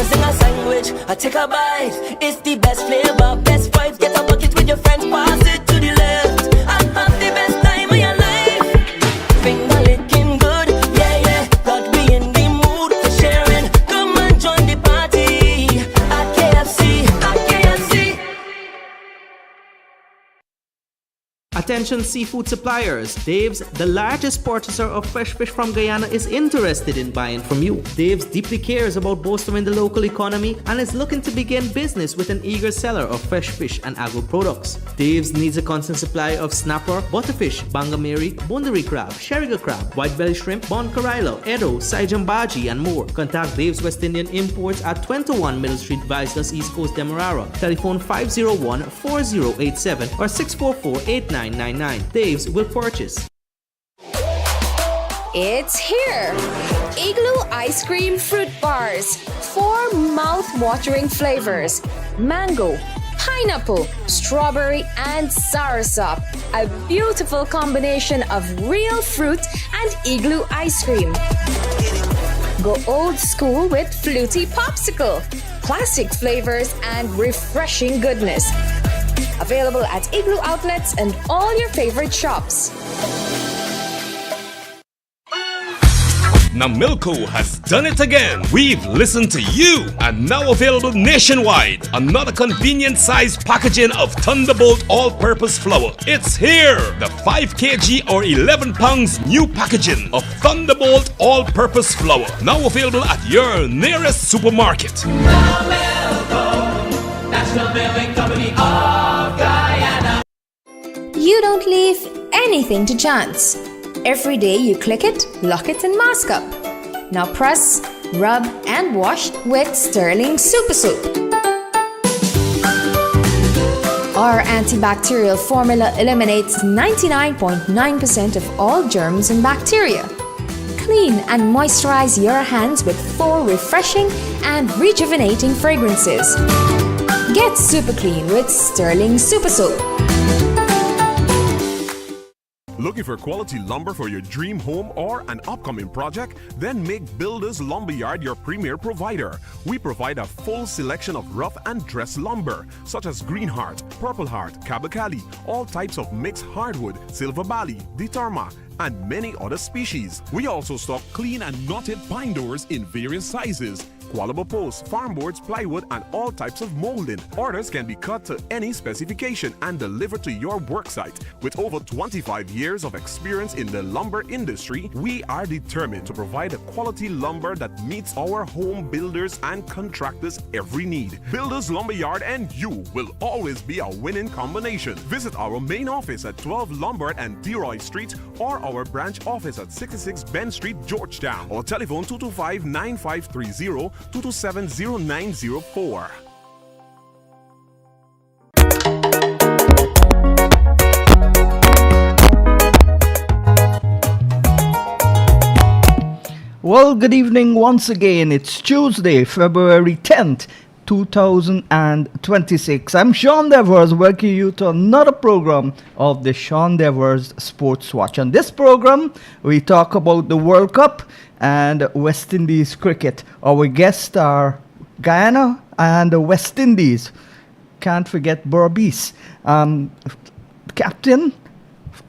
so sing a sandwich, I take a bite. It's the best flavor, best vibes. Get a bucket with your friends, pass it to the left, and have the best time of your life. Finger licking good, yeah, yeah. Got me in the mood for sharing. Come and join the party at KFC, at KFC. Attention seafood suppliers, Dave's, the largest purchaser of fresh fish from Guyana, is interested in buying from you. Dave's deeply cares about bolstering the local economy and is looking to begin business with an eager seller of fresh fish and agro products. Dave's needs a constant supply of snapper, butterfish, bangameri, bundari crab, sheriga crab, white belly shrimp, bon carilo, edo, saijambaji and more. Contact Dave's West Indian Imports at 21 Middle Street, Vicelas, East Coast, Demerara. Telephone 501-4087 or 644-8999. Dave's will purchase. It's here! Igloo Ice Cream Fruit Bars. 4 mouth-watering flavors. Mango, pineapple, strawberry, and soursop. A beautiful combination of real fruit and igloo ice cream. Go old school with fruity popsicle. Classic flavors and refreshing goodness. Available at Igloo outlets and all your favorite shops. Namilco has done it again. We've listened to you and now available nationwide. Another convenient sized packaging of Thunderbolt all-purpose flour. It's here. The 5 kg or 11 pounds new packaging of Thunderbolt all-purpose flour. Now available at your nearest supermarket. Namilco, National Milling Company of Guyana. You don't leave anything to chance. Every day you click it, lock it, and mask up. Now press, rub, and wash with Sterling Super Soap. Our antibacterial formula eliminates 99.9% of all germs and bacteria. Clean and moisturize your hands with 4 refreshing and rejuvenating fragrances. Get super clean with Sterling Super Soap. Looking for quality lumber for your dream home or an upcoming project? Then make Builders Lumberyard your premier provider. We provide a full selection of rough and dress lumber, such as Green Heart, Purple Heart, Kabakali, all types of mixed hardwood, Silver Bali, Ditarma, and many other species. We also stock clean and knotted pine doors in various sizes, Qualaba posts, farm boards, plywood, and all types of molding. Orders can be cut to any specification and delivered to your worksite. With over 25 years of experience in the lumber industry, we are determined to provide a quality lumber that meets our home builders and contractors' every need. Builders Lumberyard and you will always be a winning combination. Visit our main office at 12 Lombard and Deroy Street or our branch office at 66 Ben Street, Georgetown, or telephone 225-9530 227-0904. Well, good evening once again. It's Tuesday, February 10th, 2026. I'm Sean Devers, welcoming you to another program of the Sean Devers Sports Watch. On this program, we talk about the World Cup and West Indies cricket. Our guests are Guyana and the West Indies. Can't forget Berbice. Captain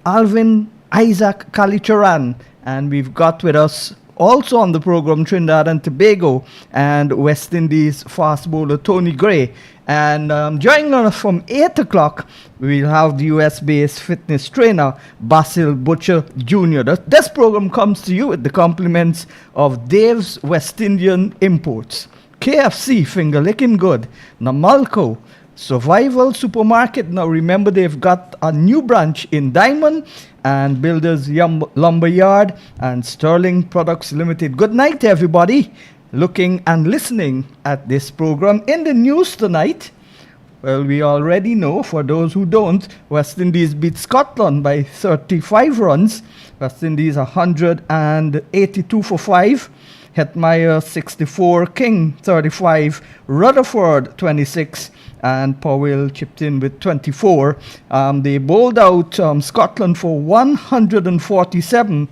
Alvin Isaac Kaieteur, and we've got with us also on the program Trinidad and Tobago and West Indies fast bowler Tony Gray. And joining us from 8 o'clock, we'll have the US-based fitness trainer Basil Butcher Jr. This program comes to you with the compliments of Dave's West Indian Imports, KFC, Finger Licking Good, Namalco, Survival Supermarket. Now remember, they've got a new branch in Diamond, and Builders Lumberyard and Sterling Products Limited. Good night, everybody, looking and listening at this program. In the news tonight, well, we already know, for those who don't, West Indies beat Scotland by 35 runs. West Indies 182 for 5. Hetmeyer 64, King 35, Rutherford 26, and Powell chipped in with 24. They bowled out Scotland for 147,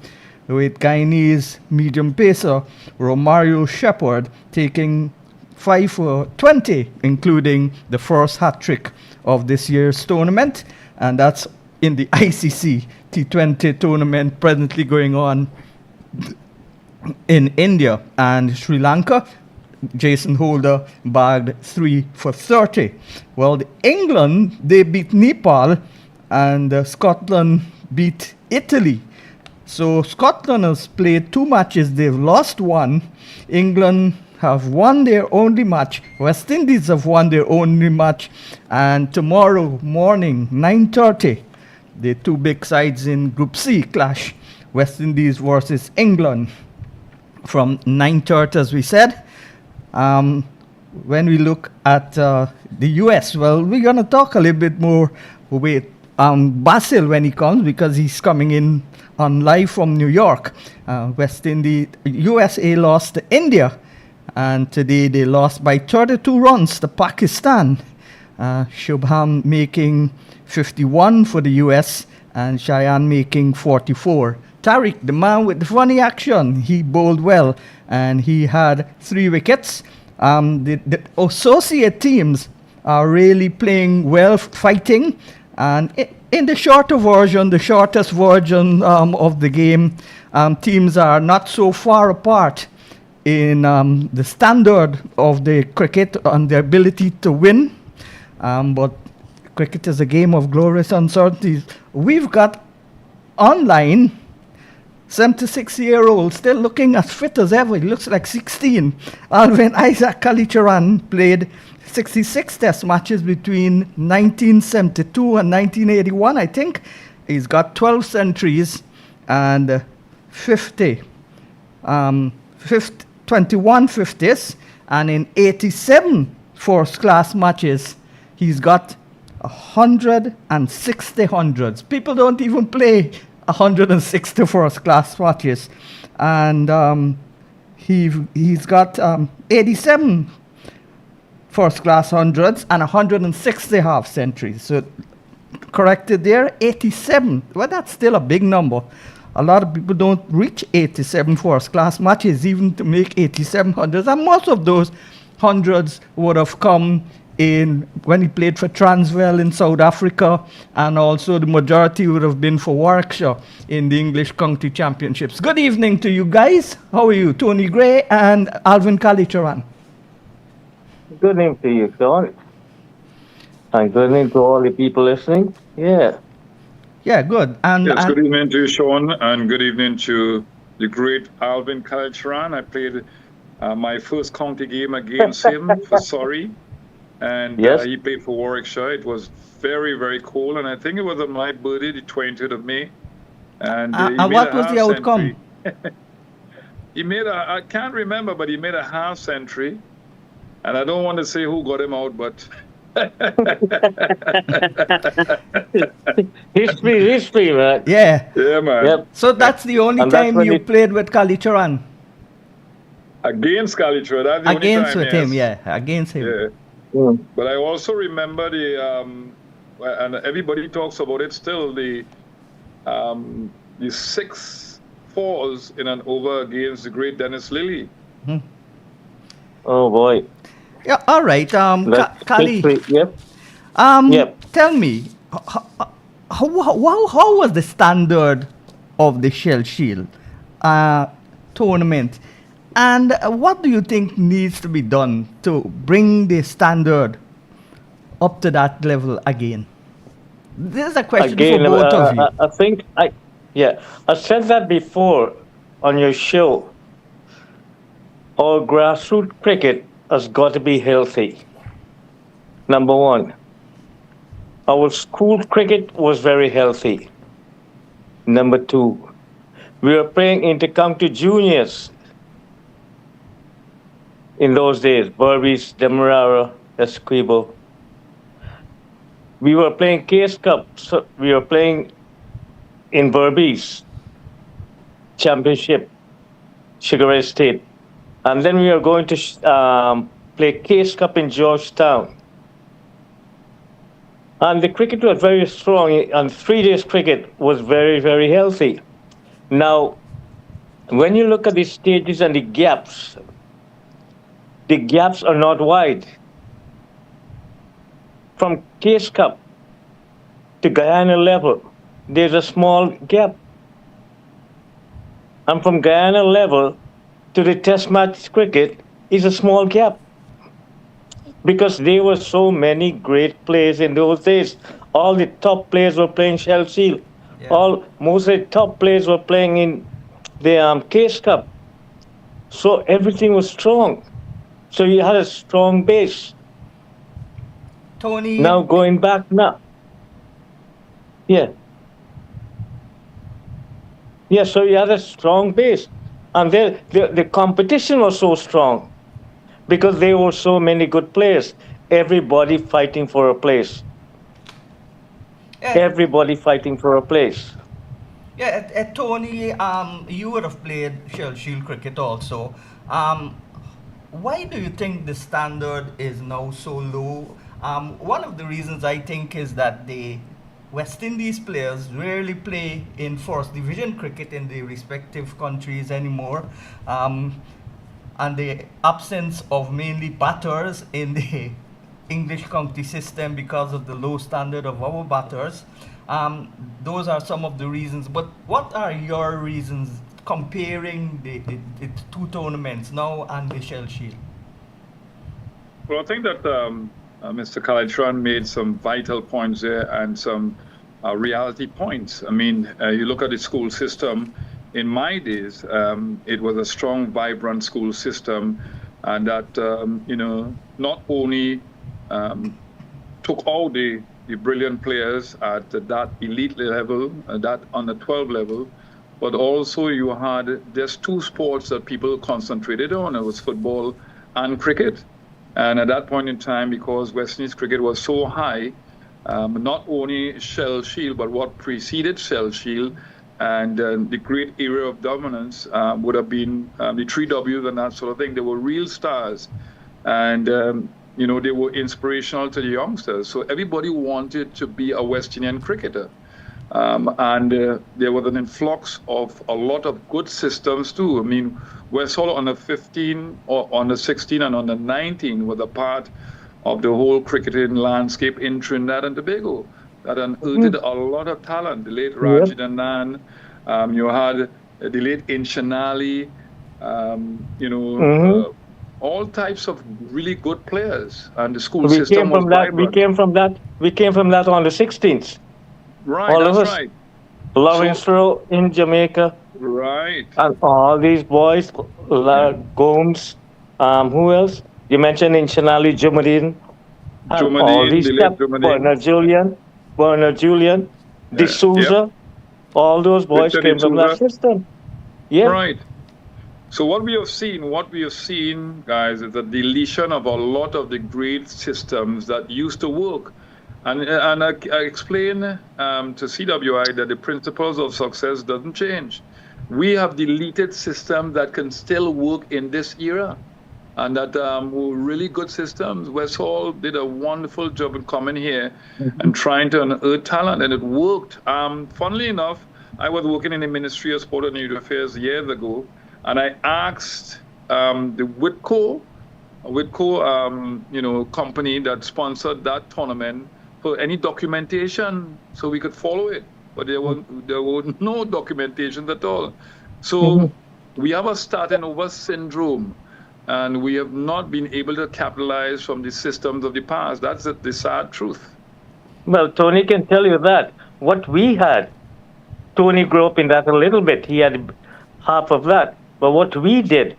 with Guyanese medium pacer Romario Shepherd taking 5 for 20, including the first hat trick of this year's tournament, and that's in the ICC T20 tournament presently going on in India. And Sri Lanka, Jason Holder bagged 3 for 30. Well, England, they beat Nepal, and Scotland beat Italy. So Scotland has played 2 matches, they've lost 1. England have won their only match. West Indies have won their only match. And tomorrow morning, 9:30, the 2 big sides in Group C clash. West Indies versus England from 9:30, as we said. When we look at the US, well, we're going to talk a little bit more with Basil when he comes, because he's coming in on live from New York. West Indies, USA lost to India, and today they lost by 32 runs to Pakistan. Shubham making 51 for the US, and Cheyenne making 44. Tariq, the man with the funny action, he bowled well, and he had 3 wickets. The associate teams are really playing well, fighting, and in the shorter version, the shortest version of the game, teams are not so far apart in the standard of the cricket and the ability to win, but cricket is a game of glorious uncertainties. We've got online 76-year-old, still looking as fit as ever. He looks like 16. Alvin Isaac Kaieteur played 66 test matches between 1972 and 1981, I think. He's got 12 centuries and 21 50s. And in 87 first-class matches, he's got 160 hundreds. People don't even play 160 first-class matches, and he's got 87 first-class hundreds and 160 half centuries. So corrected there, 87. Well, that's still a big number. A lot of people don't reach 87 first-class matches, even to make 87 hundreds, and most of those hundreds would have come in when he played for Transvaal in South Africa, and also the majority would have been for Warwickshire in the English County Championships. Good evening to you guys. How are you? Tony Gray and Alvin Kaieteur. Good evening to you, Sean. And good evening to all the people listening. Yeah. Yeah, good. And good evening to you, Sean, and good evening to the great Alvin Kaieteur. I played my first county game against him for Surrey. And yes. He played for Warwickshire. It was very, very cold, and I think it was on my birthday, the 20th of May. And what was the outcome? He made I can't remember, but he made a half century. And I don't want to say who got him out, but history, man. Yeah. Yeah, man. Yep. So that's the only And time you played with Kaieteur. Against Kaieteur, that's the Against only time, with him, yes. yeah. Against him. Yeah. Mm. But I also remember and everybody talks about it still, the 6 fours in an over against the great Dennis Lilly. Mm-hmm. Oh boy. Yeah, all right. Kali, Yep. Yep. Tell me, how was the standard of the Shell Shield tournament? And what do you think needs to be done to bring the standard up to that level again? This is a question for both of you. I think I said that before on your show. Our grassroots cricket has got to be healthy. Number one. Our school cricket was very healthy. Number two. We were playing inter-county juniors in those days, Berbice, Demerara, Esquibo. We were playing Case Cup, so we were playing in Berbice, Championship, Sugar Estate. And then we were going to play Case Cup in Georgetown. And the cricket was very strong, and 3 days cricket was very, very healthy. Now, when you look at the stages and the gaps, the gaps are not wide. From Case Cup to Guyana level, there's a small gap. And from Guyana level to the Test match cricket is a small gap. Because there were so many great players in those days. All the top players were playing Shell Shield. Most of the top players were playing in the Case Cup. So everything was strong. So you had a strong base. Tony. Now going back now. Yeah. Yeah, so you had a strong base. And the competition was so strong because there were so many good players. Everybody fighting for a place. Everybody fighting for a place. Yeah, Tony, you would have played Shell Shield cricket also. Why do you think the standard is now so low? One of the reasons I think is that the West Indies players rarely play in first division cricket in their respective countries anymore. And the absence of mainly batters in the English county system because of the low standard of our batters. Those are some of the reasons. But what are your reasons comparing the two tournaments now and the Shell Shield? Well, I think that Mr. Kaieteur made some vital points there and some reality points. I mean, you look at the school system. In my days, it was a strong, vibrant school system, and that not only took all the brilliant players at that elite level, that under 12 level, but also you had just two sports that people concentrated on. It was football and cricket. And at that point in time, because West Indies cricket was so high, not only Shell Shield, but what preceded Shell Shield, and the great era of dominance would have been the 3Ws and that sort of thing. They were real stars. And they were inspirational to the youngsters. So everybody wanted to be a West Indian cricketer. And there was an influx of a lot of good systems too. I mean, West Hall on the 15 or on the 16 and on the 19 was a part of the whole cricketing landscape in Trinidad and Tobago that unearthed a lot of talent. The late Rajid Anand, you had the late Inchanali, all types of really good players, and the school system was vibrant. We came from that on the 16th. Right, all that's of us. right. Lawrence Rowe in Jamaica. Right. And all these boys, Gomes, who else? You mentioned Inchanali, Jumadin. All these guys, Bernard Julian, D'Souza, all those boys Victor came from that system. Yeah. Right. So what we have seen, guys, is the deletion of a lot of the great systems that used to work. And I explain to CWI that the principles of success doesn't change. We have deleted systems that can still work in this era, and that were really good systems. West Hall did a wonderful job in coming here and trying to unearth talent, and it worked. Funnily enough, I was working in the Ministry of Sport and Youth Affairs years ago, and I asked the Whitco, company that sponsored that tournament for any documentation so we could follow it. But there were no documentations at all. So we have a starting over syndrome, and we have not been able to capitalize from the systems of the past. That's the sad truth. Well, Tony can tell you that. What we had, Tony grew up in that a little bit. He had half of that. But what we did,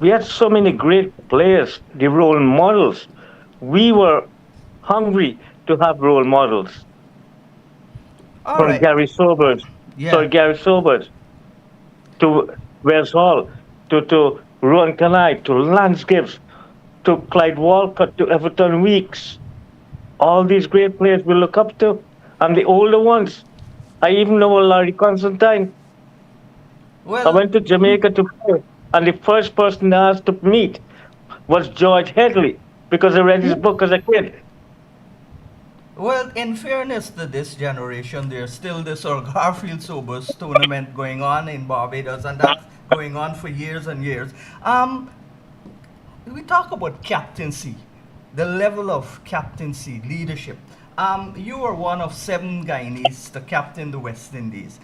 we had so many great players, the role models. We were hungry to have role models. From Gary Sobers, Gary Sobers, to Wes Hall, to Rowan Kanai, to Lance Gibbs, to Clyde Walcott, to Everton Weeks. All these great players we look up to. And the older ones, I even know Larry Constantine. I went to Jamaica to play, and the first person I asked to meet was George Headley, because I read his book as a kid. Well, in fairness to this generation, there's still the Sir Garfield Sobers tournament going on in Barbados, and that's going on for years and years. we talk about captaincy, the level of captaincy, leadership. You were one of 7 Guyanese to captain the West Indies.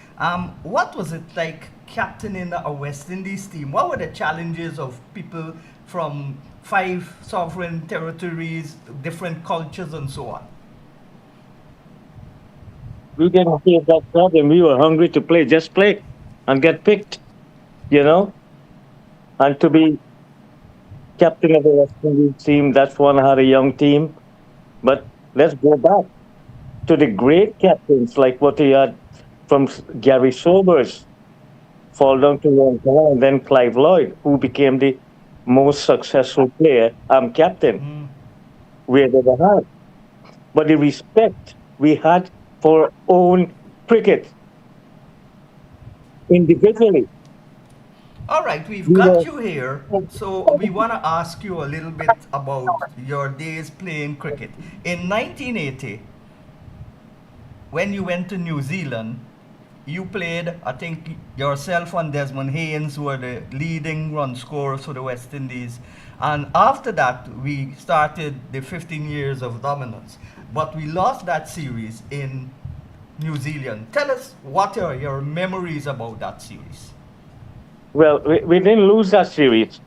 What was it like captaining a West Indies team? What were the challenges of people from 5 sovereign territories, different cultures, and so on? We didn't have that problem. We were hungry to play, just play and get picked, you know? And to be captain of the West Indies team, that's one had a young team. But let's go back to the great captains like what he had from Gary Sobers, fall down to Ron Paul, and then Clive Lloyd, who became the most successful player, captain we had ever had. But the respect we had for our own cricket individually. All right, we've got you here, so we want to ask you a little bit about your days playing cricket. In 1980, when you went to New Zealand, you played, I think yourself and Desmond Haynes were the leading run scorers for the West Indies. And after that, we started the 15 years of dominance. But we lost that series in New Zealand. Tell us what are your memories about that series? Well, we didn't lose that series.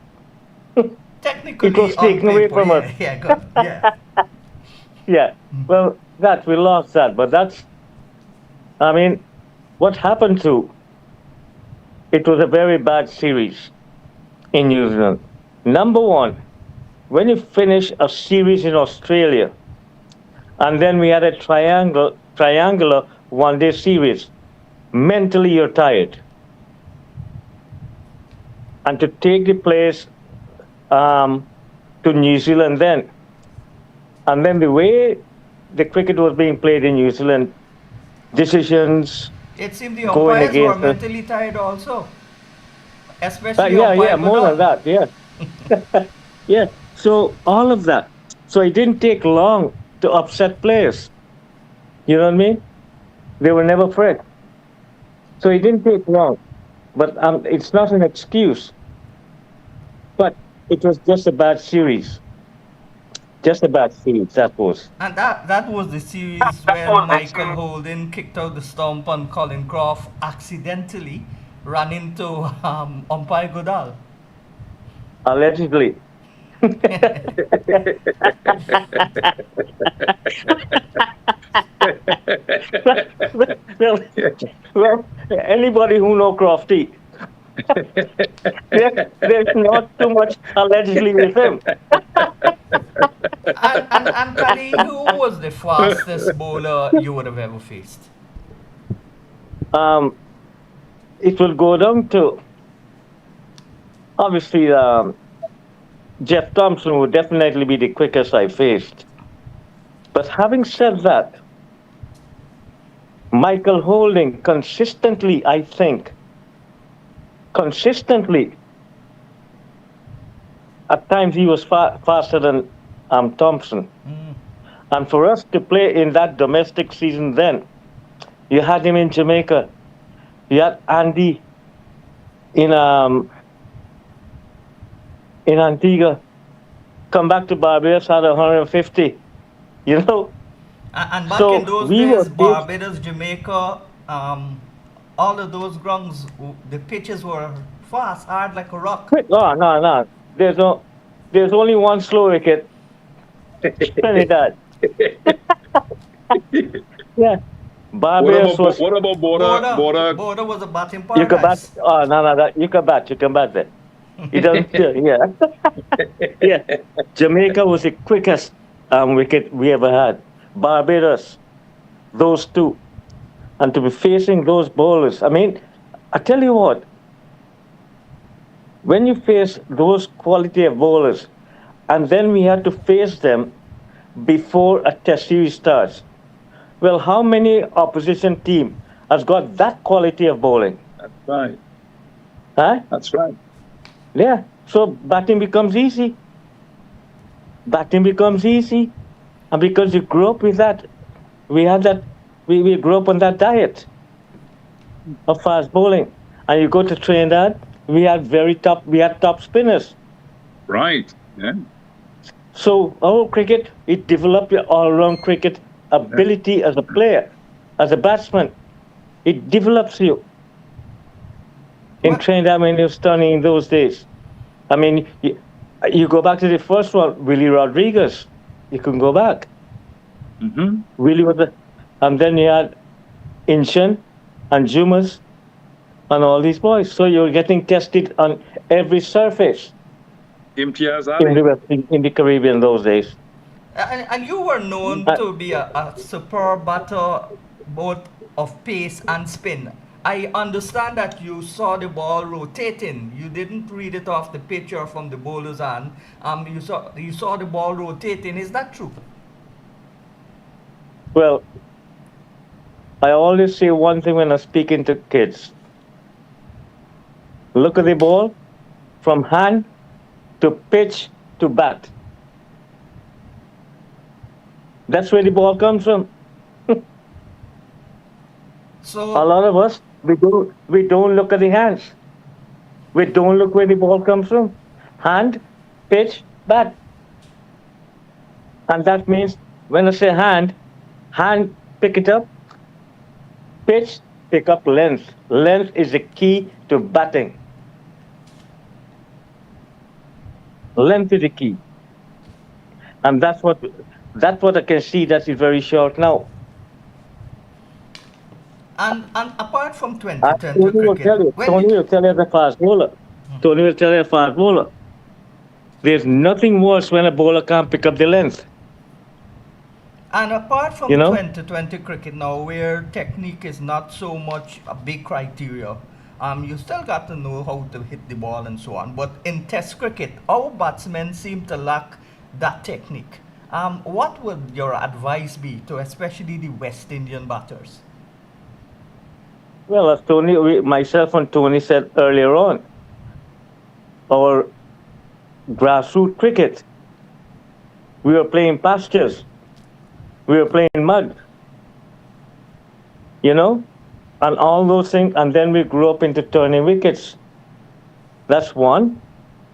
Technically, it was taken away from us. Yeah, good. Yeah. Yeah. Well, we lost that, but what happened to it was a very bad series in New Zealand. Number one, when you finish a series in Australia, and then we had a triangular one-day series, mentally you're tired. And to take the place to New Zealand then, and then the way the cricket was being played in New Zealand, decisions. It seemed the umpires were mentally tired also, especially more than that, yeah. Yeah, so all of that. So it didn't take long to upset players. You know what I mean? They were never afraid. So it didn't take long. But it's not an excuse. But it was just a bad series. Just a bad series, that was. And that was the series when Michael Holden kicked out the stump and Colin Croft accidentally ran into umpire Goodall. Allegedly. well, anybody who know Crofty, there's not too much allegedly with him. And Kali, who was the fastest bowler you would have ever faced? It will go down to, obviously, Jeff Thompson would definitely be the quickest I faced. But having said that, Michael Holding consistently, I think, at times he was faster than Thompson. And for us to play in that domestic season then, you had him in Jamaica, you had Andy in Antigua, come back to Barbados, had 150, you know. And back in those days, Barbados, Jamaica, all of those grounds, the pitches were fast, hard like a rock. No. There's only one slow wicket. Trinidad. Yeah. Barbados was. What about Border? Border was a batting paradise. You can bat. Oh, no. You can bat there. He doesn't. Yeah. Yeah. Jamaica was the quickest wicket we ever had. Barbados, those two. And to be facing those bowlers, I tell you what, when you face those quality of bowlers, and then we had to face them before a test series starts, well, how many opposition team has got that quality of bowling? That's right. Huh? That's right. Yeah, so batting becomes easy. And because you grew up with that, we grew up on that diet of fast bowling. And you go to Trinidad, we had top spinners. Right. Yeah. So our cricket, it developed your all-round cricket ability as a player, as a batsman. It develops you in Well, Trinidad when you're stunning in those days. I mean, you go back to the first one, Willie Rodriguez. You can go back. Mm-hmm. Willie was the, and then you had Inchan and Jumas and all these boys. So you're getting tested on every surface Imtiaz in Ali. the Caribbean those days. and you were known Uh, to be a superb batter both of pace and spin. I understand that you saw the ball rotating. You didn't read it off the pitch or from the bowler's hand. You saw the ball rotating. Is that true? well, I always say one thing when I'm speaking to kids. Look at the ball from hand to pitch to bat. That's where the ball comes from. So A lot of us we don't look at the hands. We don't look where the ball comes from. Hand, pitch, bat. And that means when I say hand pick it up, pitch, pick up length. Length is the key to batting. Length is the key. And that's what I can see that is very short now. and apart from And 2020 Tony will cricket, tell you, when Tony you, will tell you as a fast bowler. Tony will tell you a fast bowler. There's nothing worse when a bowler can't pick up the length. and apart from You know? 2020 cricket now, where technique is not so much a big criteria, you still got to know how to hit the ball and so on. But in Test cricket, our batsmen seem to lack that technique. What would your advice be to especially the West Indian batters? Well, as myself and Tony said earlier on, our grassroots cricket, we were playing pastures, we were playing mud, you know, and all those things. And then we grew up into turning wickets. That's one.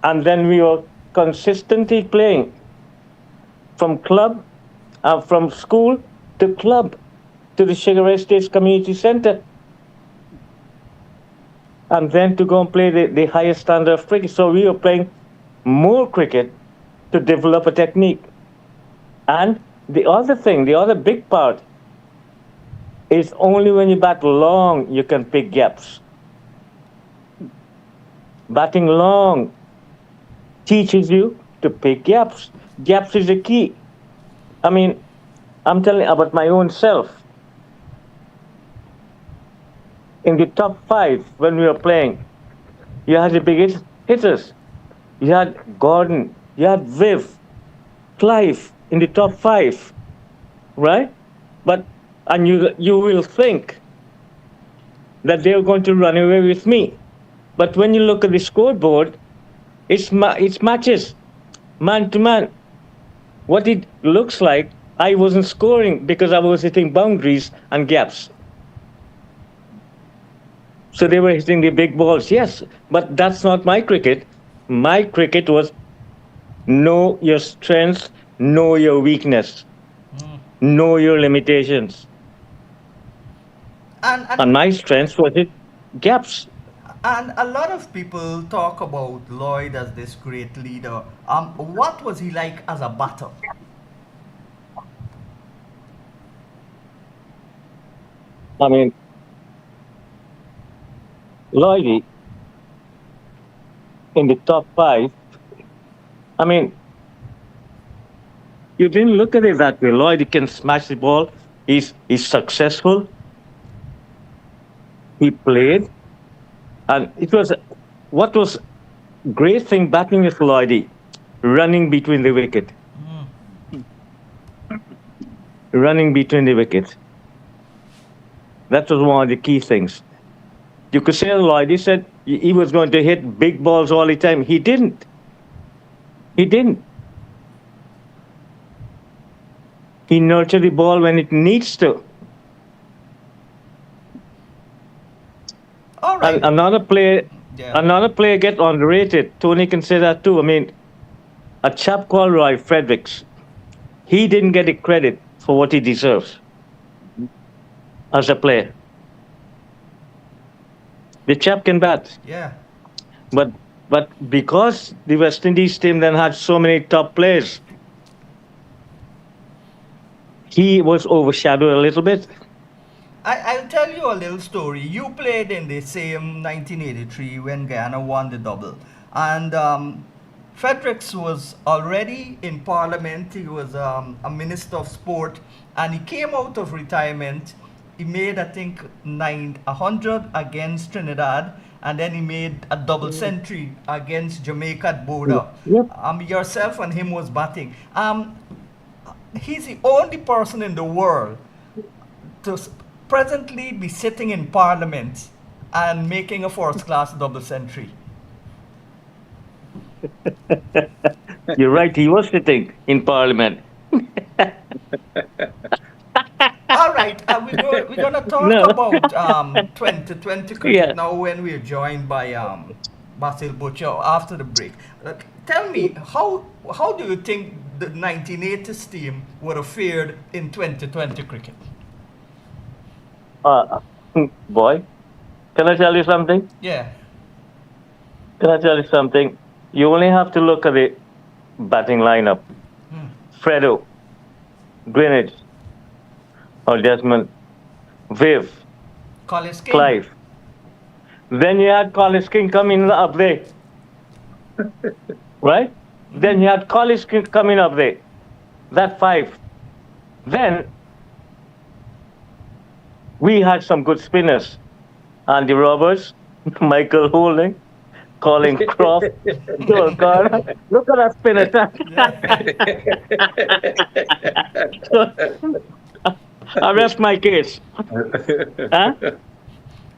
And then we were consistently playing from club, from school to club, to the Sugar Estates Community Center, and then to go and play the highest standard of cricket. So we were playing more cricket to develop a technique. And the other thing, the other big part, is only when you bat long you can pick gaps. Batting long teaches you to pick gaps. Gaps is the key. I mean, I'm telling you about my own self. In the top 5 when we were playing, you had the biggest hitters. You had Gordon, you had Viv, Clive in the top 5, right? And you will think that they're going to run away with me. But when you look at the scoreboard, it's matches, man to man. What it looks like, I wasn't scoring because I was hitting boundaries and gaps. So they were hitting the big balls, yes, but that's not my cricket. My cricket was know your strengths, know your weakness, know your limitations. And my strengths was it gaps. And a lot of people talk about Lloyd as this great leader. What was he like as a batter? I mean, Lloydie in the top 5. I mean, you didn't look at it that way. Lloydie can smash the ball. He's successful. He played, and it was what was great thing batting with Lloydie, running between the wicket, running between the wicket. That was one of the key things. You could say Lloydie said he was going to hit big balls all the time. He didn't. He didn't. He nurtured the ball when it needs to. All right. And another player get underrated. Tony can say that too. I mean, a chap called Roy Fredericks, he didn't get the credit for what he deserves as a player. The chap can bat. Yeah. But because the West Indies team then had so many top players, he was overshadowed a little bit. I'll tell you a little story. You played in the same 1983 when Guyana won the double. And Fredericks was already in Parliament. He was a Minister of Sport. And he came out of retirement. He made, I think, 100 against Trinidad. And then he made a double century against Jamaica at Boda. Yep. Yourself and him was batting. He's the only person in the world to presently be sitting in Parliament and making a first-class double century. You're right, he was sitting in Parliament. All right, we're going to talk about 2020 cricket now when we're joined by Basil Butcher after the break. Tell me, how do you think the 1980s team would have fared in 2020 cricket? Boy, can I tell you something? Yeah. Can I tell you something? You only have to look at the batting lineup. Fredo, Greenwich, or Desmond, Viv, Collis King. Clive. Then you had Collis King coming up there. Right? Then you had Collis King coming up there. That 5. Then we had some good spinners. Andy Roberts, Michael Holding, Colin Croft, Joel Garner. Look at that spinner. I rest my case. Huh?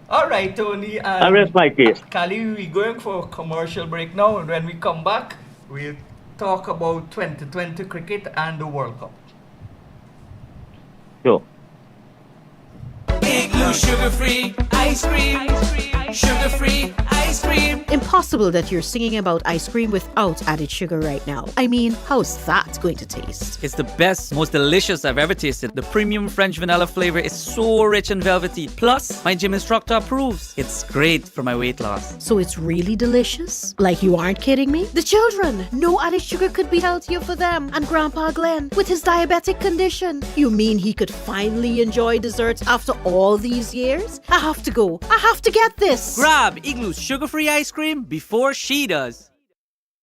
All right, Tony. I rest my case. Kali, we're going for a commercial break now, and when we come back, we'll talk about 2020 cricket and the World Cup. Sure. Igloo sugar-free ice cream. Sugar-free ice cream. Impossible that you're singing about ice cream without added sugar right now. I mean, how's that going to taste? It's the best, most delicious I've ever tasted. The premium French vanilla flavor is so rich and velvety. Plus, my gym instructor approves. It's great for my weight loss. So it's really delicious? Like you aren't kidding me? The children! No added sugar could be healthier for them. And Grandpa Glenn, with his diabetic condition. You mean he could finally enjoy desserts after all these years? I have to go. I have to get this. Grab Igloo's sugar-free ice cream before she does.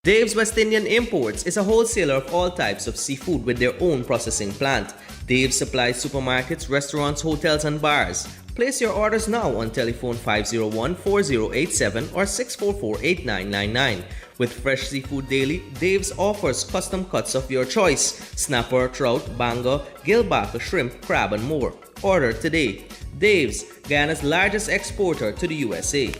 Dave's West Indian Imports is a wholesaler of all types of seafood with their own processing plant. Dave supplies supermarkets, restaurants, hotels, and bars. Place your orders now on telephone 501-4087 or 644-8999. With fresh seafood daily, Dave's offers custom cuts of your choice: snapper, trout, banger, gillback, shrimp, crab, and more. Order today. Dave's, Guyana's largest exporter to the USA.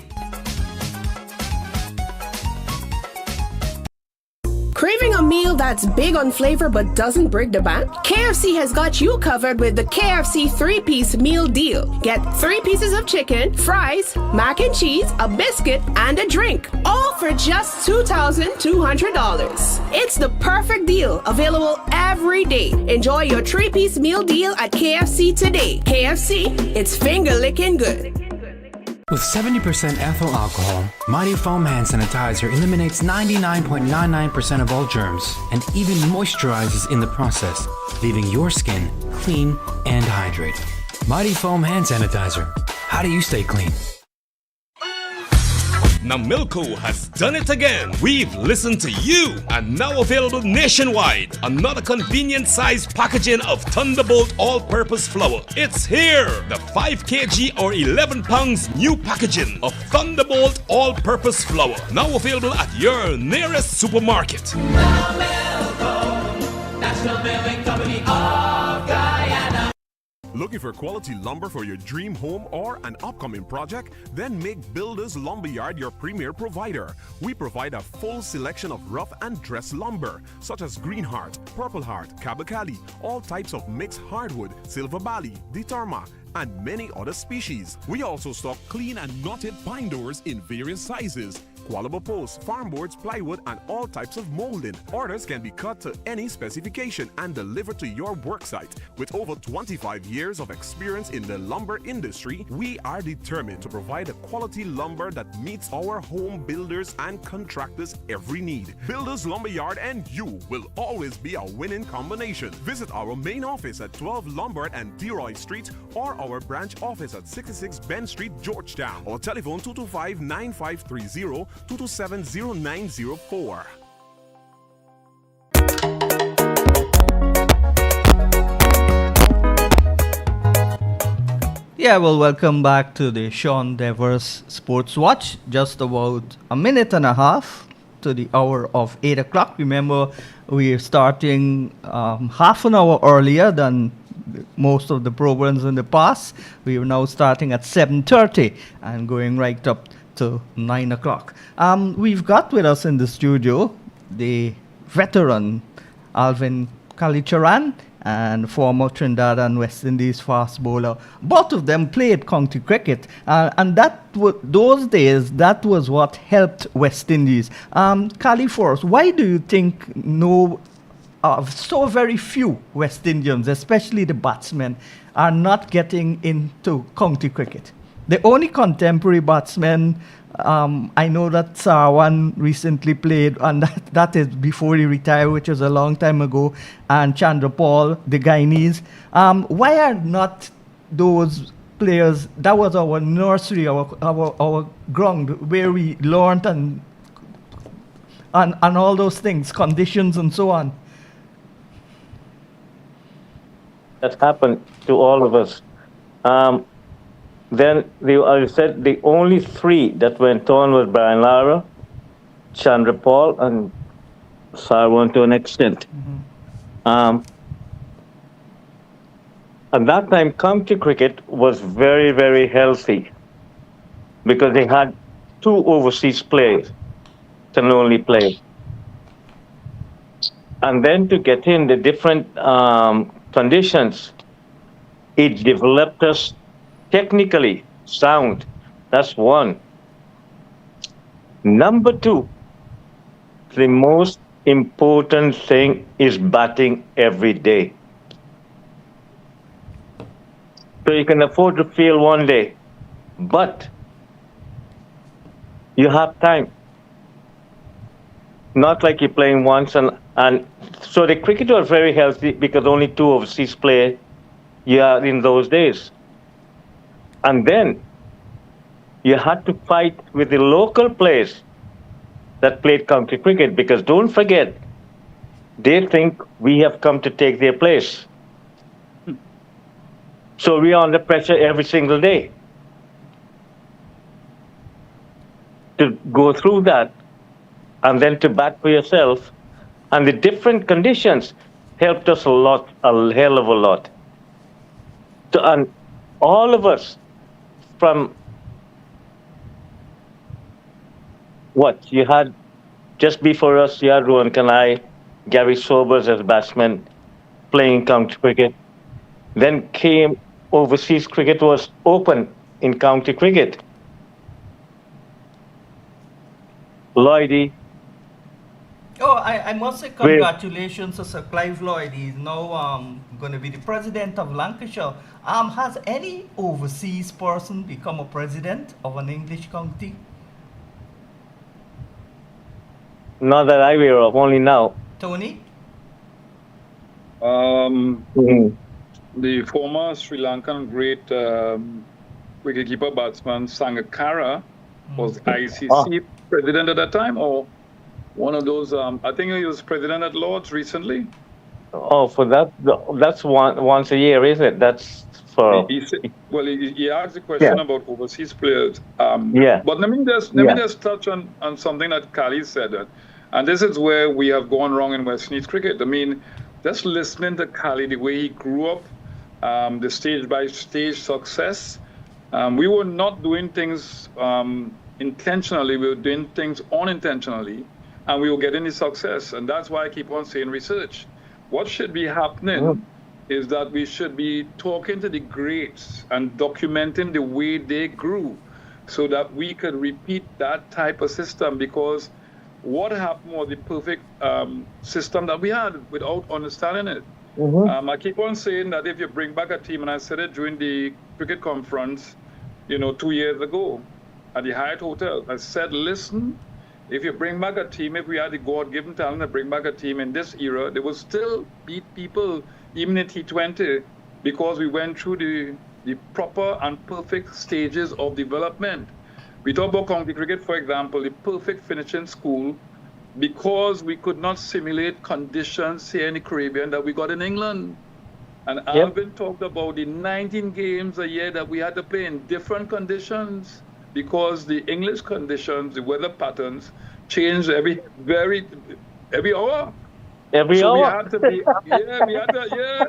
Craving a meal that's big on flavor but doesn't break the bank? KFC has got you covered with the KFC 3-piece meal deal. Get 3 pieces of chicken, fries, mac and cheese, a biscuit, and a drink. All for just $2,200. It's the perfect deal, available every day. Enjoy your 3-piece meal deal at KFC today. KFC, it's finger-licking good. With 70% ethyl alcohol, Mighty Foam Hand Sanitizer eliminates 99.99% of all germs and even moisturizes in the process, leaving your skin clean and hydrated. Mighty Foam Hand Sanitizer. How do you stay clean? Now Milko has done it again. We've listened to you, and now available nationwide. Another convenient size packaging of Thunderbolt all-purpose flour. It's here. The 5 kg or 11 pounds new packaging of Thunderbolt all-purpose flour. Now available at your nearest supermarket. Now Milko, National Milling Company of Guyana. Looking for quality lumber for your dream home or an upcoming project? Then make Builders Lumberyard your premier provider. We provide a full selection of rough and dress lumber, such as Green Heart, Purple Heart, Kabakali, all types of mixed hardwood, Silver Bali, Ditarma, and many other species. We also stock clean and knotted pine doors in various sizes. squalable posts, farm boards, plywood, and all types of molding. Orders can be cut to any specification and delivered to your worksite. With over 25 years of experience in the lumber industry, we are determined to provide a quality lumber that meets our home builders and contractors' every need. Builders Lumberyard and you will always be a winning combination. Visit our main office at 12 Lombard and Deroy Street or our branch office at 66 Ben Street, Georgetown, or telephone 225-9530 227-0904. Yeah, well, welcome back to the Sean Devers Sports Watch. Just about a minute and a half to the hour of 8 o'clock. Remember, we're starting half an hour earlier than most of the programs in the past. We are now starting at 7:30 and going right up to 9 o'clock. We've got with us in the studio the veteran Alvin Kaieteur and former Trinidad and West Indies fast bowler. Both of them played county cricket, and those days, that was what helped West Indies. Cali, first, why do you think so very few West Indians, especially the batsmen, are not getting into county cricket? The only contemporary batsman, I know that Sarwan recently played, and that is before he retired, which was a long time ago, and Chandra Paul, the Guyanese. Why are not those players? That was our nursery, our ground where we learned and all those things, conditions and so on. That happened to all of us. Then I said the only three that went on was Brian Lara, Chandra Paul, and Sarwan to an extent. At that time, county cricket was very, very healthy because they had two overseas players can only play. And then to get in the different conditions, it developed us technically sound. That's one. Number two, the most important thing is batting every day. So you can afford to fail one day, but you have time. Not like you're playing once and so the cricket was very healthy because only two overseas players in those days. And then you had to fight with the local players that played county cricket because don't forget, they think we have come to take their place. So we are under pressure every single day to go through that and then to bat for yourself. And the different conditions helped us a lot, a hell of a lot. And all of us, from what you had just before us, you had Rohan Kanai, Gary Sobers as batsmen playing county cricket. Then came overseas cricket was open in county cricket. Lloydie. Oh, I must say congratulations to Sir Clive Lloyd. He's now going to be the president of Lancashire. Has any overseas person become a president of an English county? Not that I aware of, only now. Tony? The former Sri Lankan great wicketkeeper batsman Sangakkara was ICC president at that time, or one of those. I think he was president at Lords recently. Oh, for that's once a year, isn't it? That's for. He asked a question about overseas players. But let me just touch on something that Kali said, and this is where we have gone wrong in West Indies cricket. I mean, just listening to Kali, the way he grew up, the stage by stage success. We were not doing things intentionally. We were doing things unintentionally, and we were getting the success. And that's why I keep on saying research. What should be happening is that we should be talking to the greats and documenting the way they grew. so that we could repeat that type of system, because what happened was the perfect system that we had without understanding it. I keep on saying that if you bring back a team, and I said it during the cricket conference, 2 years ago at the Hyatt Hotel, I said, listen, if you bring back a team, if we had the God-given talent to bring back a team in this era, they will still beat people even in T20, because we went through the proper and perfect stages of development. We talk about county cricket, for example, the perfect finishing school, because we could not simulate conditions here in the Caribbean that we got in England. And Alvin talked about the 19 games a year that we had to play in different conditions, because the English conditions, the weather patterns, changed every hour. Every so hour. we had to be,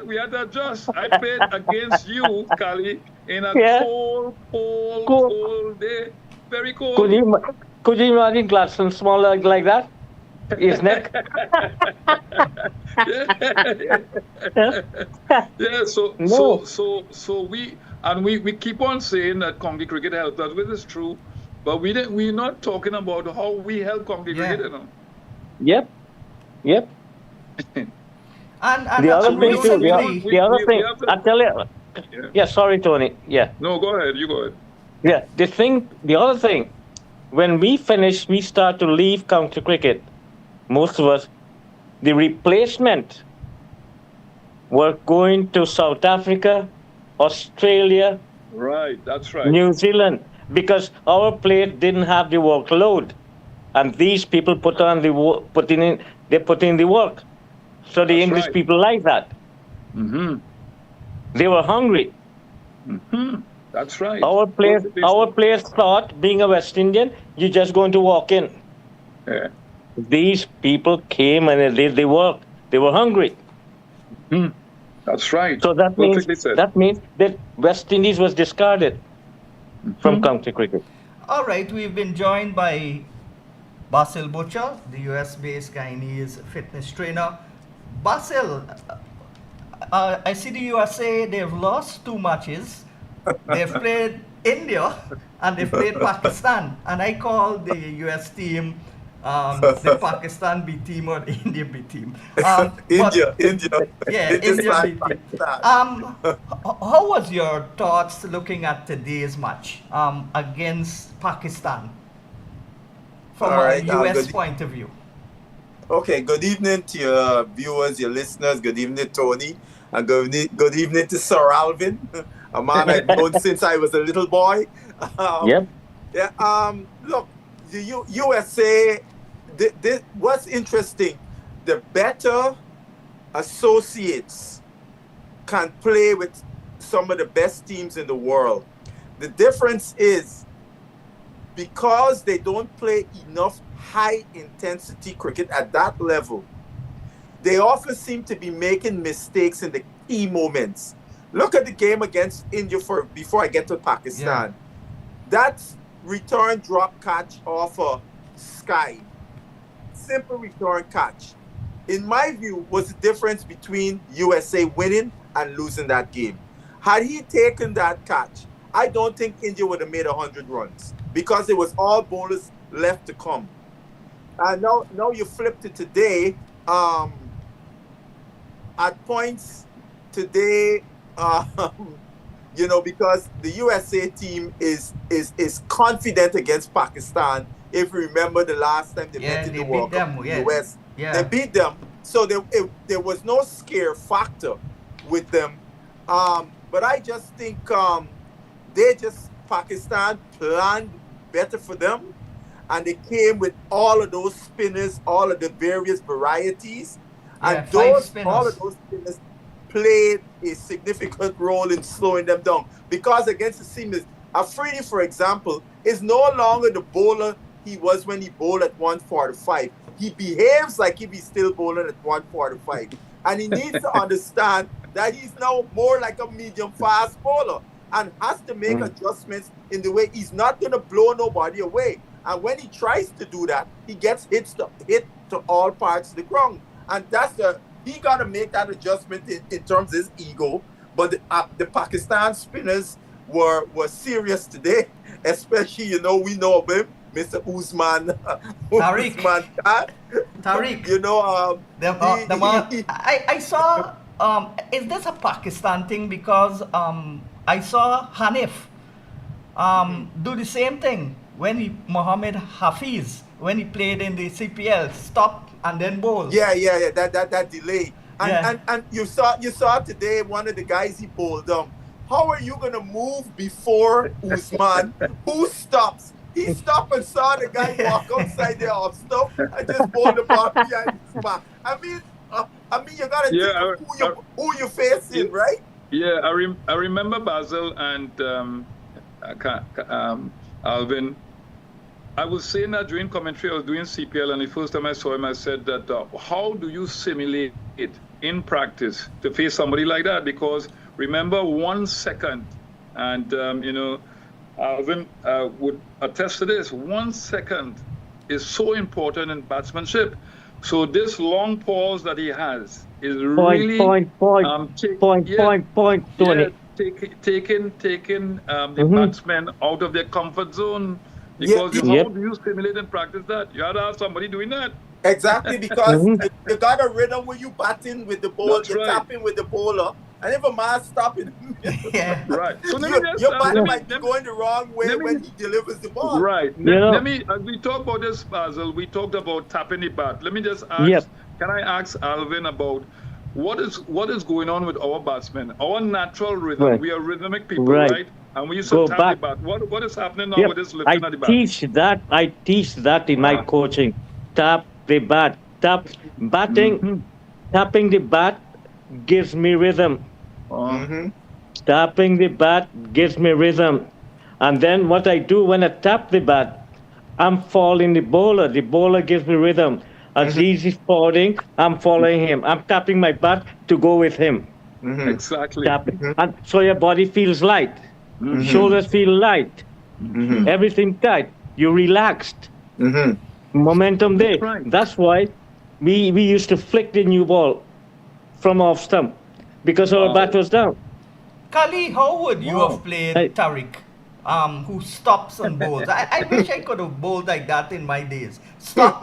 we had to adjust. I played against you, Kali, in a cold day, very cold. Could you imagine Gladstone small like that? His neck. So we keep on saying that county cricket helped us, which is true, but we're not talking about how we help county cricket, Yep. And the other thing too. The other thing. I tell you. Yeah. Sorry, Tony. Yeah. No, go ahead. You go ahead. Yeah. The other thing. When we start to leave county cricket. Most of us, the replacement were going to South Africa, Australia, right? That's right. New Zealand, because our players didn't have the workload, and these people put in the work. So the English people like that. They were hungry. That's right. Our players thought, being a West Indian, you're just going to walk in. Yeah. These people came and they worked. They were hungry. That's right. So that means that West Indies was discarded from county cricket. All right, we've been joined by Basil Butcher, the US-based Guyanese fitness trainer. Basil, I see the USA, they've lost 2 matches. They've played India and they've played Pakistan. And I call the US team the Pakistan B team or the Indian B team. India. Yeah, India B team. How was your thoughts looking at today's match against Pakistan from a US point of view? Okay, good evening to your viewers, your listeners. Good evening, Tony. And good evening to Sir Alvin, a man I've known since I was a little boy. Yep. Yeah. Look, the USA, what's interesting, the better associates can play with some of the best teams in the world. The difference is because they don't play enough high-intensity cricket at that level, they often seem to be making mistakes in the key moments. Look at the game against India before I get to Pakistan. That return drop catch off a Sky. Simple return catch. In my view, was the difference between USA winning and losing that game. Had he taken that catch, I don't think India would have made 100 runs because it was all bowlers left to come. And now you flip to today. At points today, because the USA team is confident against Pakistan. If you remember the last time they met in the World Cup, the US, they beat them. So there was no scare factor with them. But I just think Pakistan planned better for them. And they came with all of those spinners, all of the various varieties. And all of those spinners played a significant role in slowing them down. Because against the seamers, Afridi, for example, is no longer the bowler he was when he bowled at 145. He behaves like if he's still bowling at 145. And he needs to understand that he's now more like a medium-fast bowler and has to make adjustments in the way he's not going to blow nobody away. And when he tries to do that, he gets hit to all parts of the ground. And he got to make that adjustment in terms of his ego. But the Pakistan spinners were serious today, especially, you know, we know of him, Mr. Usman. Tariq. Usman Khan. Tariq. You know, I saw, is this a Pakistan thing? Because I saw Hanif do the same thing when Mohammed Hafiz, when he played in the CPL, stop and then bowl. Yeah, that delay. And you saw today one of the guys he bowled. How are you gonna move before Usman, who stops? He stopped and saw the guy walk outside there off stop and just bowled the ball behind his back. I mean, you gotta think of who you're facing, right? Yeah, I remember Basil and Alvin. I was saying that during commentary, I was doing CPL, and the first time I saw him, I said that how do you simulate it in practice to face somebody like that? Because remember, 1 second, and you know, Alvin would attest to this. 1 second is so important in batsmanship. So this long pause that he has is really Point, Tony. Taking the batsmen out of their comfort zone. Because how do you simulate and practice that? You have to have somebody doing that. Exactly, because you got a rhythm where you batting with the ball, you're tapping with the bowler, and if a man stopping, right. So your batter might be going the wrong way when he delivers the ball. Right. Let me, as we talk about this, Basil, we talked about tapping the bat. Let me just ask, can I ask Alvin about what is going on with our batsmen? Our natural rhythm. Right. We are rhythmic people, right? And we used to tap the bat. What is happening now with this lifting of the bat? I teach that in my coaching. Tap the bat. Tapping the bat gives me rhythm. Tapping the bat gives me rhythm. And then what I do when I tap the bat, I'm following the bowler. The bowler gives me rhythm. As he's falling, I'm following him. I'm tapping my bat to go with him. Exactly. Tapping. And so your body feels light. Shoulders feel light. Everything tight. You're relaxed. Momentum there. That's why we used to flick the new ball from off stump because our bat was down. Kali, how would you have played Tariq, who stops and bowls? I wish I could have bowled like that in my days. Stop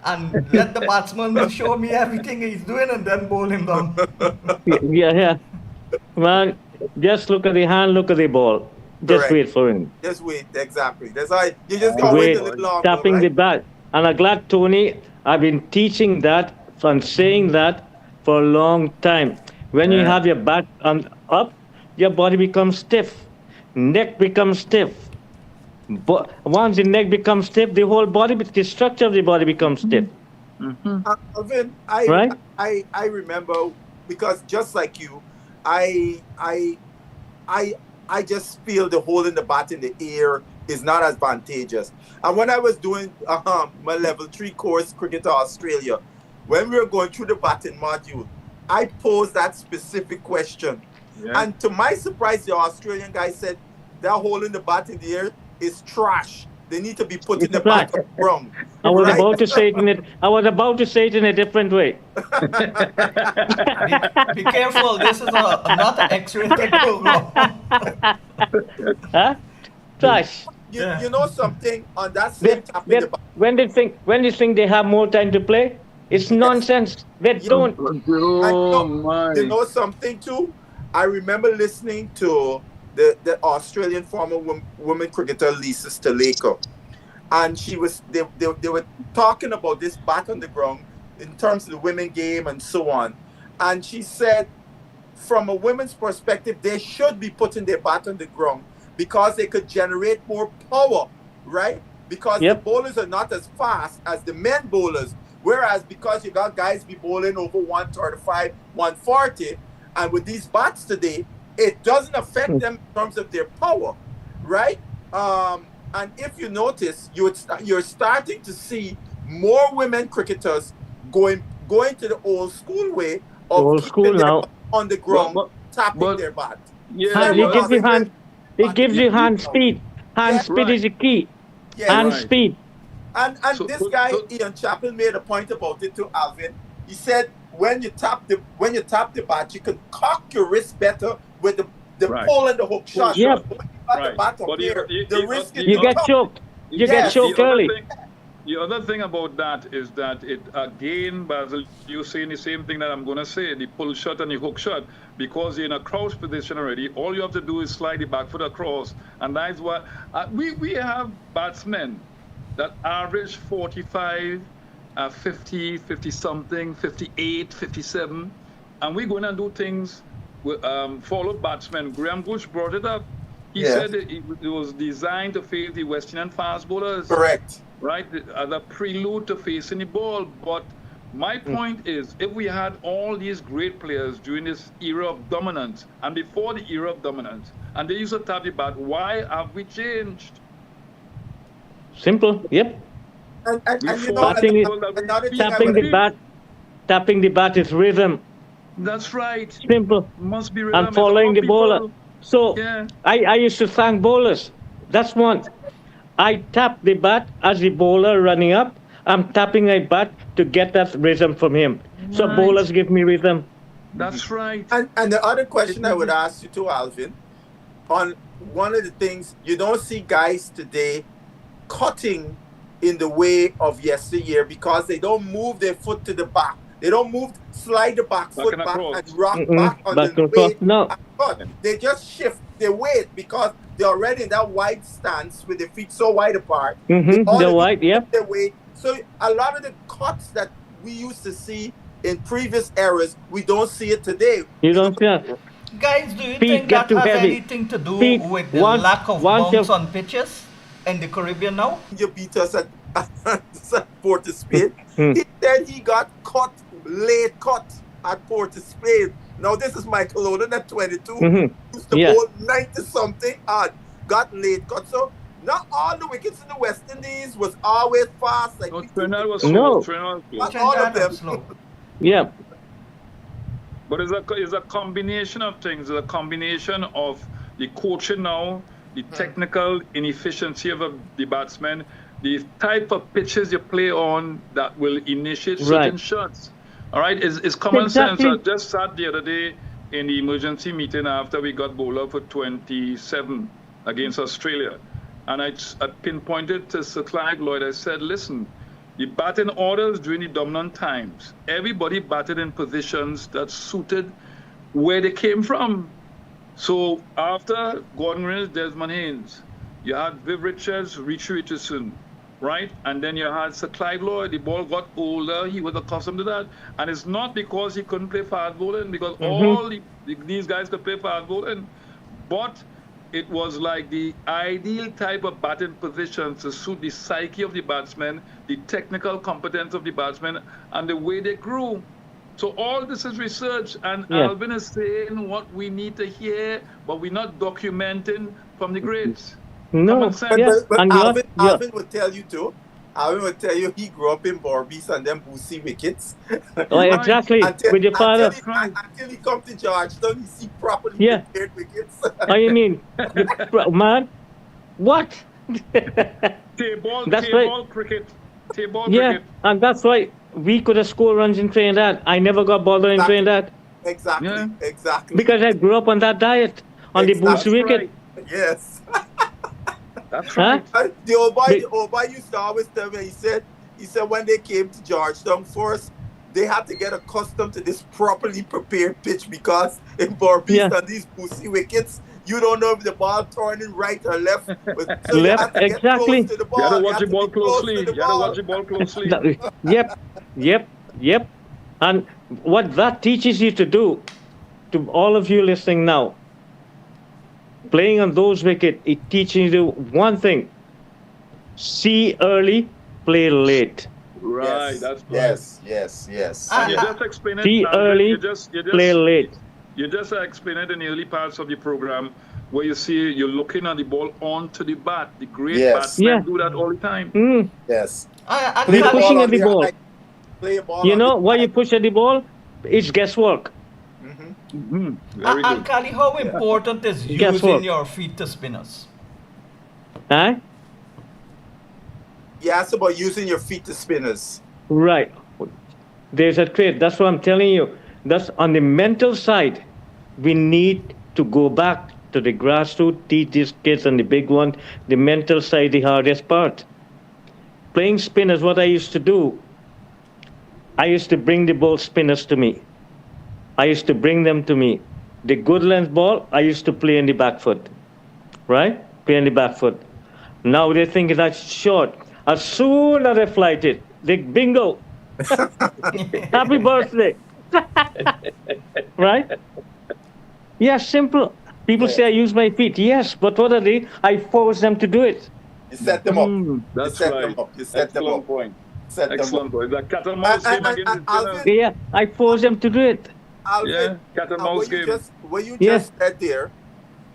and let the batsman show me everything he's doing and then bowl him down. Yeah. Man, just look at the hand, look at the ball. Just wait for him. Just wait, exactly. That's why you just gotta wait a little longer. Tapping the bat. And I'm glad, Tony, I've been teaching that and saying that for a long time. When you have your bat up, your body becomes stiff. Neck becomes stiff. But once the neck becomes stiff, the whole body, the structure of the body becomes stiff. Alvin, I remember, because just like you, I just feel the holding the bat in the air is not advantageous. And when I was doing my level 3 course, Kaieteur Australia, when we were going through the batting module, I posed that specific question. And to my surprise, the Australian guy said that holding the bat in the air is trash. They need to be putting the bat on the ground. I was about to say it in a different way. Be careful, this is not an X-rated program. Trash. You know something on that same topic about when they think they have more time to play, it's nonsense. They don't. You know something too? I remember listening to the Australian former women cricketer Lisa Sthalekar, and they were talking about this bat on the ground in terms of the women game and so on. And she said, from a women's perspective, they should be putting their bat on the ground because they could generate more power, right? Because the bowlers are not as fast as the men bowlers. Whereas because you got guys be bowling over 135, 140, and with these bats today, it doesn't affect them in terms of their power, right? And if you notice, you're starting to see more women cricketers going to the old school way of keeping their bat on the ground, tapping their bat. It gives you hand speed. Hand speed is the key. Hand speed. And this guy Ian Chappell made a point about it to Alvin. He said when you tap the bat, you can cock your wrist better with the Right. pull and the hook shot. Yeah. When you got the bat up But here, the risk is You get tough. choked. You get Yes. choked early. The other thing about that is that it again, Basil, you're saying the same thing that I'm going to say, the pull shot and the hook shot, because you're in a crouch position already. All you have to do is slide the back foot across, and that's what we have batsmen that average 45, 50, 50 something, 58, 57, and we're going to do things with follow batsmen. Graham Bush brought it up. He said it was designed to face the West Indian fast bowlers. Correct. Right, as a prelude to facing the ball. But my point is, if we had all these great players during this era of dominance and before the era of dominance, and they used to tap the bat, why have we changed? Simple. Yep. And you know, Tapping the bat is rhythm. That's right. Simple. Must be rhythm. And following the bowler. People, So yeah. I used to thank bowlers. That's one. I tap the bat as the bowler running up. I'm tapping my bat to get that rhythm from him. So Right. bowlers give me rhythm. That's right. And the other question I would ask you too, Alvin, on one of the things, you don't see guys today cutting in the way of yesteryear because they don't move their foot to the back. They don't slide the back foot and back across. and rock back on Back the and across. weight. No. and cut. They just shift their weight because they're already in that wide stance with their feet so wide apart. They The already white, yep. shift their weight. So a lot of the cuts that we used to see in previous eras, we don't see it today. You don't see that. Guys, do you Feet think get that too has heavy. anything to do Feet, with the once- lack of once bounce you- on pitches in the Caribbean now? You beat us at Port of Spain. He said he got late cut at Port of Spain. Now this is Michael Oden at 22. Used to Yeah. bowl 90 something and got late cut. So not all the wickets in the West Indies was always fast. Like No, we Trinidad was No. slow. Trinidad was slow. Not all of them. Slow. Yeah. But it's a combination of things. It's a combination of the coaching now, the technical inefficiency of the batsman, the type of pitches you play on that will initiate certain Right. shots. All right, it's common Exactly. sense. I just sat the other day in the emergency meeting after we got bowled out for 27 against Australia. And I pinpointed to Sir Clive Lloyd. I said, listen, the batting orders during the dominant times, everybody batted in positions that suited where they came from. So after Gordon Reynolds, Desmond Haynes, you had Viv Richards, Richie Richardson, right? And then you had Sir Clive Lloyd. The ball got older. He was accustomed to that. And it's not because he couldn't play fast bowling, because all these guys could play fast bowling. But it was like the ideal type of batting position to suit the psyche of the batsman, the technical competence of the batsman, and the way they grew. So all this is research, and Yeah. Alvin is saying what we need to hear, but we're not documenting from the greats. No. Common sense. But, Yeah. but And Alvin would tell you too. Alvin would tell you he grew up in Barbies and them Boosie wickets. Oh, exactly. With your father. Until he come to Georgetown, he see properly Yeah. prepared wickets. Oh, you mean, man? What? Table That's right. cricket. Table Yeah, cricket. and that's why we could have scored runs in Trinidad. I never got bothered in Exactly. Trinidad Exactly. Yeah. Exactly. because I grew up on that diet, on the Exactly. boost wicket. Right. Yes. That's Huh? right. The old boy used to always tell me, he said when they came to Georgetown first, they had to get accustomed to this properly prepared pitch because in Barbies Yeah. and these Boosie wickets, you don't know if the ball turning right or left. But, so you Left, have to get exactly. close to the ball. You gotta You watch have the to ball be close closely. to You the gotta ball. watch the ball closely. Yep. And what that teaches you to do, to all of you listening now, playing on those wickets, it teaches you to do one thing: see early, play late. Right. Yes. That's right. Yes. And you just explain it. See Alvin, early, you just play late. You just explain it in the early parts of the program where you see you're looking at the ball onto the bat. The great Yes. batsmen Yeah. do that all the time. Yes. We're the pushing ball at the on ball. Play a ball You on know the- why you push at the ball? It's guesswork. Very And good. Kali, how important is Guess using what? your feet to spinners? Huh? You asked about using your feet to spinners. Right. There's a trait. That's what I'm telling you. That's on the mental side. We need to go back to the grassroots, teach these kids and the big one, the mental side, the hardest part. Playing spin is what I used to do. I used to bring the ball spinners to me. I used to bring them to me. The good length ball, I used to play in the back foot. Right? Play in the back foot. Now they think that's short. As soon as I flight it, they bingo. Happy birthday. Right? Yeah, simple. People say I use my feet. Yes, but what are they? I force them to do it. You set them up. That's you set right. them up. You set them up. Point. Set Excellent them up. point. The cat and mouse game again. Alvin, Yeah, I force them to do it. Alvin, Yeah, cat and mouse game. What you Yeah. just said there,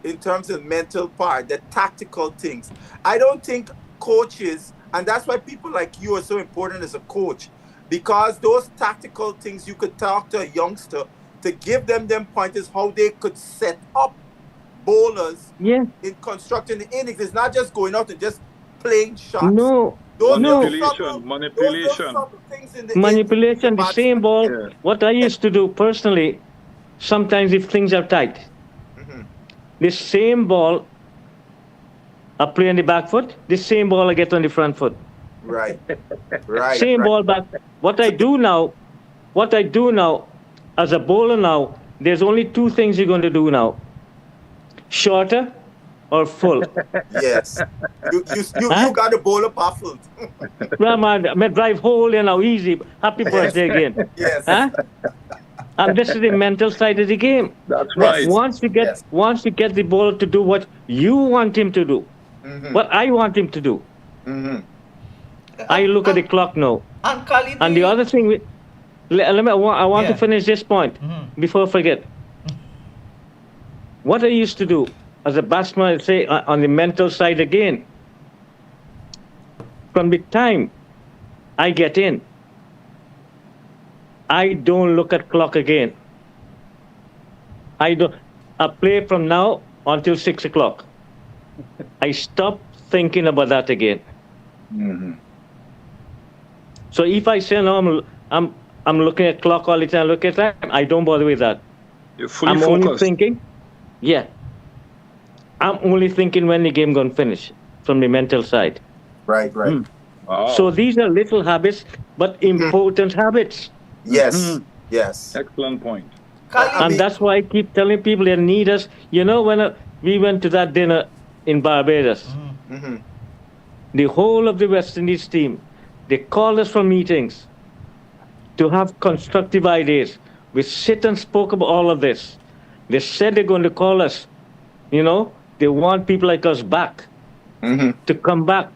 in terms of mental part, the tactical things, I don't think coaches, and that's why people like you are so important as a coach, because those tactical things you could talk to a youngster to give them pointers how they could set up bowlers Yeah. in constructing the innings. It's not just going out and just playing shots. No. Manipulation. Manipulation, the same ball. Yeah. What I used to do personally, sometimes if things are tight, the same ball I play on the back foot, the same ball I get on the front foot. Right. Right. Same right. ball back. What I do now as a bowler now, there's only two things you're going to do now. Shorter or full. Yes. You got the bowler baffled. Well, man, I drive hole now, easy. Happy birthday again. Yes. Huh? And this is the mental side of the game. That's right. Once you get the bowler to do what you want him to do, what I want him to do, I look at the clock now. And the other thing, I want to finish this point before I forget. What I used to do as a batsman, I'd say on the mental side again, from the time I get in, I don't look at clock again. I play from now until 6 o'clock. I stop thinking about that again. So if I say no, I'm looking at clock all the time, look at time, I don't bother with that. You're fully I'm focused. only thinking, I'm only thinking when the game gonna finish from the mental side. Right. Wow. So these are little habits, but important habits. Yes. Yes. Excellent point. And that's why I keep telling people they need us. You know, when we went to that dinner in Barbados, the whole of the West Indies team, they called us for meetings to have constructive ideas. We sit and spoke about all of this. They said they're going to call us. You know, they want people like us back to come back